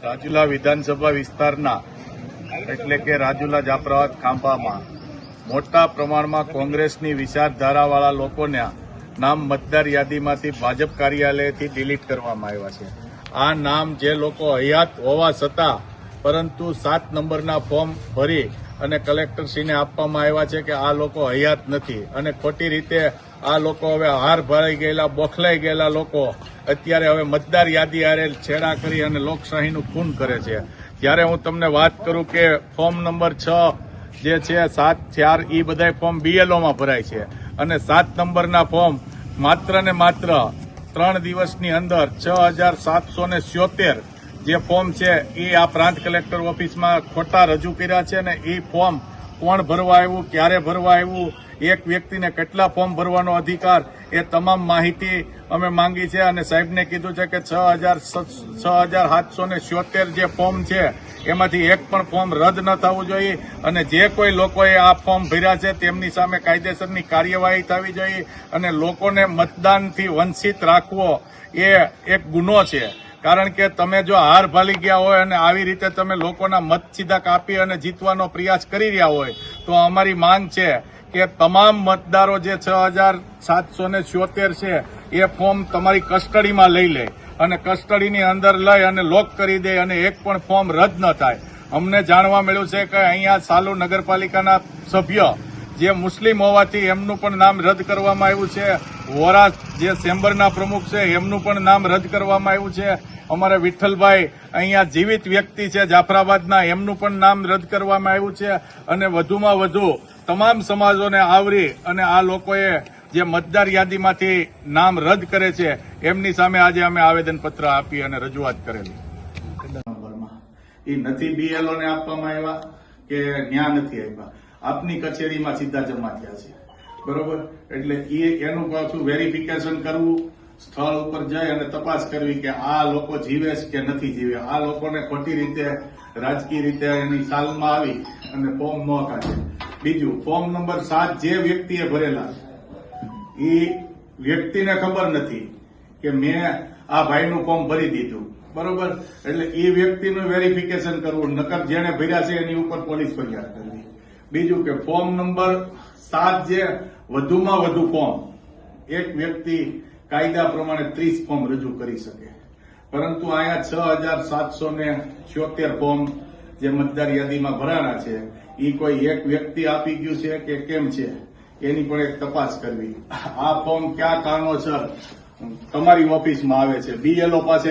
રાજુલા વિધાનસભા વિસ્તારના એટલે કે રાજુલા જાફરાબાદ ખાંભામાં મોટા પ્રમાણમાં કોંગ્રેસની વિચારધારાવાળા લોકોના નામ મતદાર યાદીમાંથી ભાજપ કાર્યાલયથી ડિલીટ કરવામાં આવ્યા છે. આ નામ જે લોકો હયાત હોવા છતાં પરંતુ 7 નંબરના ફોર્મ ભરી અને કલેક્ટરશ્રીને આપવામાં આવ્યા છે કે આ લોકો હયાત નથી અને ખોટી રીતે આ લોકો હવે હાર ભરાઈ ગયેલા બોખલાઈ ગયેલા લોકો અત્યારે હવે મતદાર યાદી હારે છેડા કરી અને લોકશાહીનું ખૂન કરે છે. જ્યારે હું તમને વાત કરું કે ફોર્મ નંબર 6 જે છે 7-4 એ બધા ફોર્મ બીએલઓમાં ભરાય છે અને 7 નંબરના ફોર્મ માત્ર ને માત્ર 3 દિવસની અંદર 6777 જે ફોર્મ છે એ આ પ્રાંત કલેક્ટર ઓફિસમાં ખોટા રજૂ કર્યા છે ને એ ફોર્મ કોણ ભરવા આવ્યું, ક્યારે ભરવા આવ્યું, એક વ્યક્તિને કેટલા ફોર્મ ભરવાનો અધિકાર, એ તમામ માહિતી અમે માંગી છે અને સાહેબને કીધું છે કે 6777 જે ફોર્મ છે એમાંથી એક પણ ફોર્મ રદ ન થવું જોઈએ અને જે કોઈ લોકોએ આ ફોર્મ ભર્યા છે તેમની સામે કાયદેસરની કાર્યવાહી થવી જોઈએ અને લોકોને મતદાનથી વંચિત રાખવો એ એક ગુનો છે. કારણ કે તમે જો હાર ભાલી ગયા હોય અને આવી રીતે તમે લોકોના મત સીધા કાપી અને જીતવાનો પ્રયાસ કરી રહ્યા હોય તો અમારી માંગ છે કે તમામ મતદારો જે 6777 છે એ ફોર્મ તમારી કસ્ટડીમાં લઈ લે અને કસ્ટડીની અંદર લઈ અને લોક કરી દે અને એક પણ ફોર્મ રદ ન થાય. અમને જાણવા મળ્યું છે કે અહીંયા સાલુ નગરપાલિકાના સભ્ય જે મુસ્લિમ હોવાથી એમનું પણ નામ રદ કરવામાં આવ્યું છે. વોરા જે ચેમ્બરના પ્રમુખ છે એમનું પણ નામ રદ કરવામાં આવ્યું છે. અમારા વિઠ્ઠલભાઈ અહીંયા જીવિત વ્યક્તિ છે જાફરાબાદના, એમનું પણ નામ રદ કરવામાં આવ્યું છે અને વધુમાં વધુ તમામ સમાજોને આવરી અને આ લોકોએ જે મતદાર યાદીમાંથી નામ રદ કરે છે એમની સામે આજે અમે આવેદનપત્ર આપી અને રજૂઆત કરેલી. એ નથી બીએલઓ ને આપવામાં આવ્યા કે ન્યા નથી આપ્યા, આપની કચેરીમાં સીધા જમા થયા છે. બરોબર, એટલે એનું પાછું વેરિફિકેશન કરવું, સ્થળ ઉપર જઈ અને તપાસ કરવી કે આ લોકો જીવે છે કે નથી જીવે. આ લોકોને ખોટી રીતે રાજકીય રીતે એની સાલમાં આવી અને ફોર્મ ન કાઢે. બીજું, ફોર્મ નંબર 7 જે વ્યક્તિએ ભરેલા એ વ્યક્તિને ખબર નથી કે મેં આ ભાઈનું ફોર્મ ભરી દીધું. બરોબર, એટલે એ વ્યક્તિનું વેરિફિકેશન કરવું, નકર જેને ભર્યા છે એની ઉપર પોલીસ ફરિયાદ કરવી. બીજું કે ફોર્મ નંબર 7 જે વધુમાં વધુ ફોર્મ એક વ્યક્તિ કાયદા પ્રમાણે 30 ફોર્મ રજૂ કરી શકે, પરંતુ અહીંયા 6777 ફોર્મ જે મતદાર યાદીમાં ભરાણા છે એ કોઈ એક વ્યક્તિ આપી ગયું છે કે કેમ છે એની પણ એક તપાસ કરવી. આ ફોર્મ કયા કારણોસર તમારી ઓફિસમાં આવે છે, બીએલઓ પાસે